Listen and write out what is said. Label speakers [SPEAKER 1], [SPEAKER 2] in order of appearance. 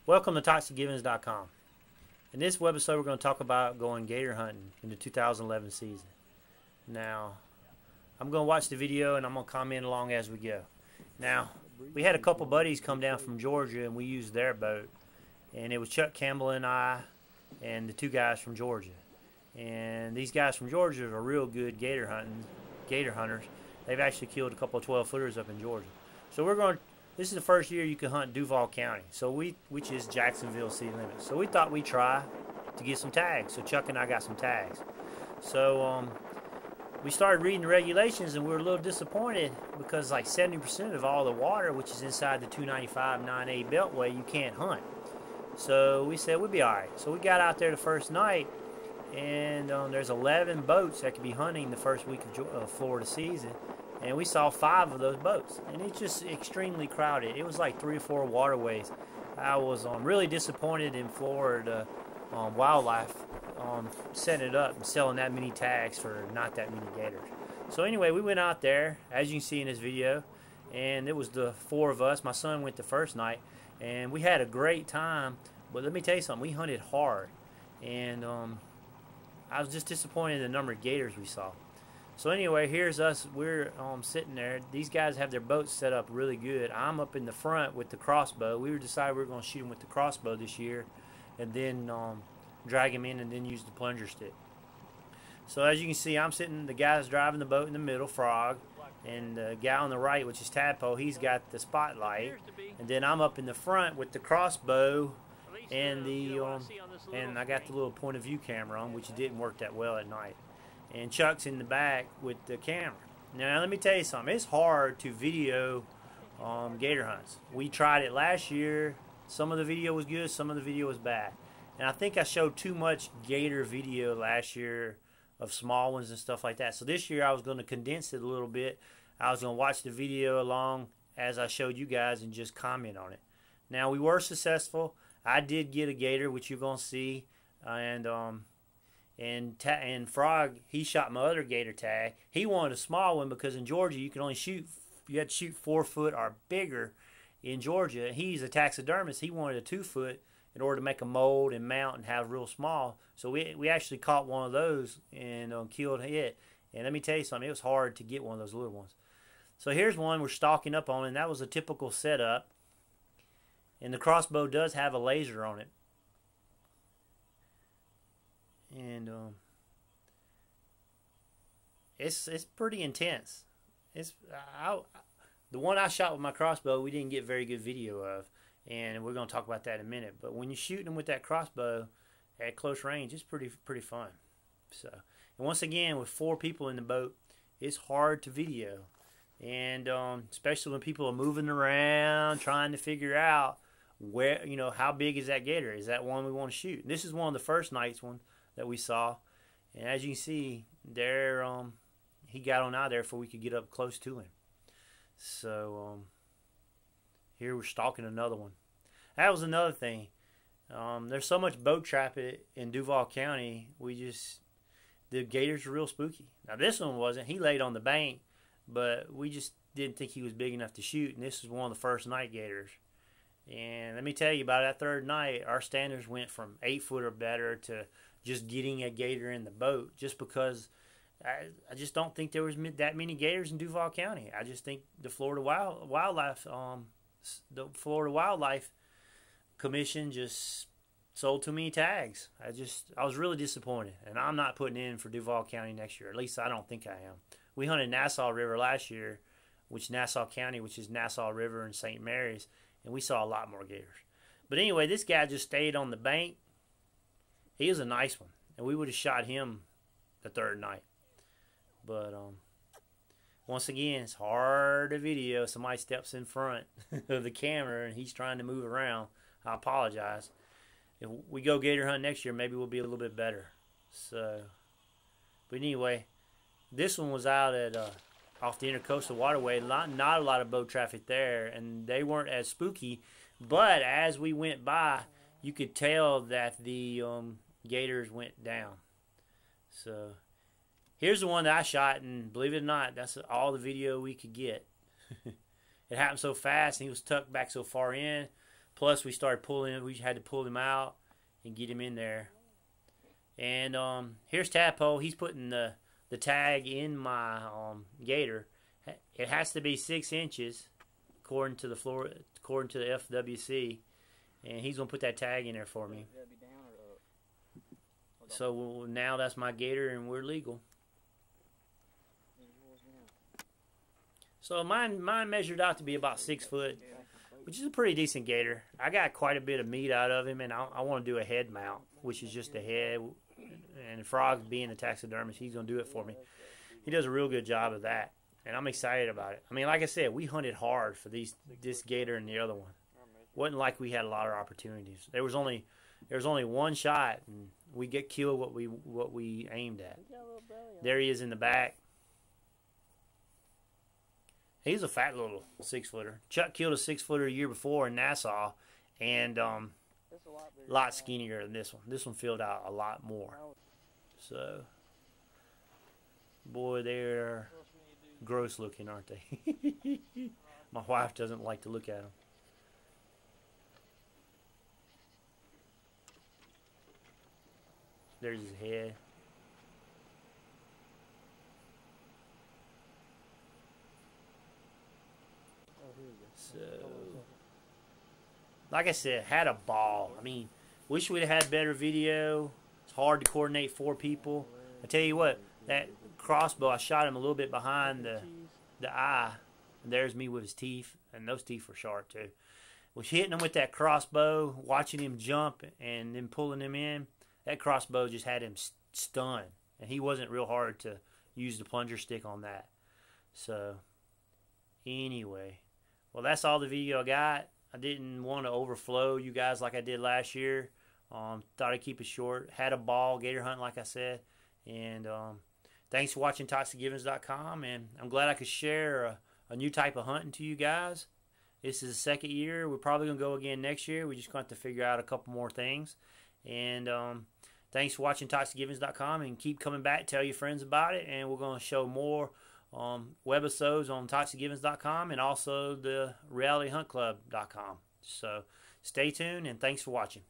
[SPEAKER 1] Welcome to ToxicGivens.com. In this webisode, we're going to talk about going gator hunting in the 2011 season. Now, I'm going to watch the video and I'm going to comment along as we go. Now, we had a couple buddies come down from Georgia and we used their boat. And it was Chuck Campbell and I and the two guys from Georgia. And these guys from Georgia are real good gator hunters. They've actually killed a couple of 12-footers up in Georgia. So this is the first year you can hunt Duval County, which is Jacksonville city limits. So we thought we'd try to get some tags. So Chuck and I got some tags. So we started reading the regulations and we were a little disappointed because like 70% of all the water, which is inside the 295-9A beltway, you can't hunt. So we said we'd be all right. So we got out there the first night, and there's 11 boats that could be hunting the first week of Florida season. And we saw 5 of those boats, and it's just extremely crowded. It was like 3 or 4 waterways. I was really disappointed in Florida wildlife setting it up and selling that many tags for not that many gators. So anyway, we went out there, as you can see in this video, and it was the 4 of us. My son went the first night, and we had a great time. But let me tell you something, we hunted hard, and I was just disappointed in the number of gators we saw. So anyway, here's us. We're sitting there. These guys have their boats set up really good. I'm up in the front with the crossbow. We decided we were going to shoot them with the crossbow this year, and then drag them in and then use the plunger stick. So as you can see, I'm sitting. The guy's driving the boat in the middle, Frog, and the guy on the right, which is Tadpole, he's got the spotlight, and then I'm up in the front with the crossbow and and I got the little point of view camera on, which didn't work that well at night. And Chuck's in the back with the camera. Now let me tell you something. It's hard to video gator hunts. We tried it last year. Some of the video was good, some of the video was bad. And I think I showed too much gator video last year of small ones and stuff like that. So this year I was going to condense it a little bit. I was going to watch the video along as I showed you guys and just comment on it. Now we were successful. I did get a gator, which you're going to see, and Frog, he shot my other gator tag. He wanted a small one because in Georgia you had to shoot 4 foot or bigger in Georgia. He's a taxidermist. He wanted a 2 foot in order to make a mold and mount and have real small. So we actually caught one of those and killed it. And let me tell you something, it was hard to get one of those little ones. So here's one we're stalking up on, and that was a typical setup. And the crossbow does have a laser on it. And it's pretty intense. The one I shot with my crossbow, we didn't get very good video of, and we're going to talk about that in a minute. But when you're shooting them with that crossbow at close range, it's pretty fun. So, and once again, with 4 people in the boat, it's hard to video, and especially when people are moving around trying to figure out where, how big is that gator? Is that one we want to shoot? And this is one of the first night's one that we saw, and as you can see there, he got on out there before we could get up close to him. So here we're stalking another one. That was another thing. There's so much boat traffic in Duval County. The gators are real spooky. Now this one wasn't. He laid on the bank, but we just didn't think he was big enough to shoot, and this is one of the first night gators. And let me tell you, about that third night, our standards went from 8 foot or better to just getting a gator in the boat, just because I just don't think there was that many gators in Duval County. I just think the Florida Wildlife Commission just sold too many tags. I was really disappointed, and I'm not putting in for Duval County next year. At least I don't think I am. We hunted Nassau River last year, which Nassau County, which is Nassau River and St. Mary's, and we saw a lot more gators. But anyway, this guy just stayed on the bank. He was a nice one, and we would have shot him the third night. But once again, it's hard to video. Somebody steps in front of the camera and he's trying to move around. I apologize. If we go gator hunt next year, maybe we'll be a little bit better. So, but anyway, this one was out at off the Intercoastal Waterway. Not a lot of boat traffic there, and they weren't as spooky. But as we went by, you could tell that the gators went down. So here's the one that I shot, and believe it or not, that's all the video we could get. It happened so fast, and he was tucked back so far in. Plus, we started pulling. We had to pull him out and get him in there. And here's Tadpole. He's putting the tag in my gator. It has to be 6 inches according to the FWC, and he's gonna put that tag in there for me. So now that's my gator, and we're legal. So mine measured out to be about 6 foot, which is a pretty decent gator. I got quite a bit of meat out of him, and I want to do a head mount, which is just a head. And Frog, being a taxidermist, he's going to do it for me. He does a real good job of that, and I'm excited about it. I mean, like I said, we hunted hard for this gator and the other one. Wasn't like we had a lot of opportunities. There was only one shot, and we killed what we aimed at. There he is in the back. He's a fat little 6-footer. Chuck killed a 6-footer a year before in Nassau, and a lot skinnier than this one. This one filled out a lot more. So, boy, they're gross looking, aren't they? My wife doesn't like to look at them. There's his head. So, like I said, had a ball. I mean, wish we'd have had better video. It's hard to coordinate 4 people. I tell you what, that crossbow, I shot him a little bit behind the eye. And there's me with his teeth, and those teeth were sharp too. Was hitting him with that crossbow, watching him jump, and then pulling him in. That crossbow just had him stunned, and he wasn't real hard to use the plunger stick on that. So, anyway, well, that's all the video I got. I didn't want to overflow you guys like I did last year. Thought I'd keep it short. Had a ball gator hunting, like I said. And thanks for watching ToxicGivens.com. And I'm glad I could share a new type of hunting to you guys. This is the 2nd year. We're probably going to go again next year. We're just going to have to figure out a couple more things. And thanks for watching ToxicGivens.com. And keep coming back. Tell your friends about it. And we're going to show more webisodes on ToxicGivens.com and also the RealityHuntClub.com. So stay tuned, and thanks for watching.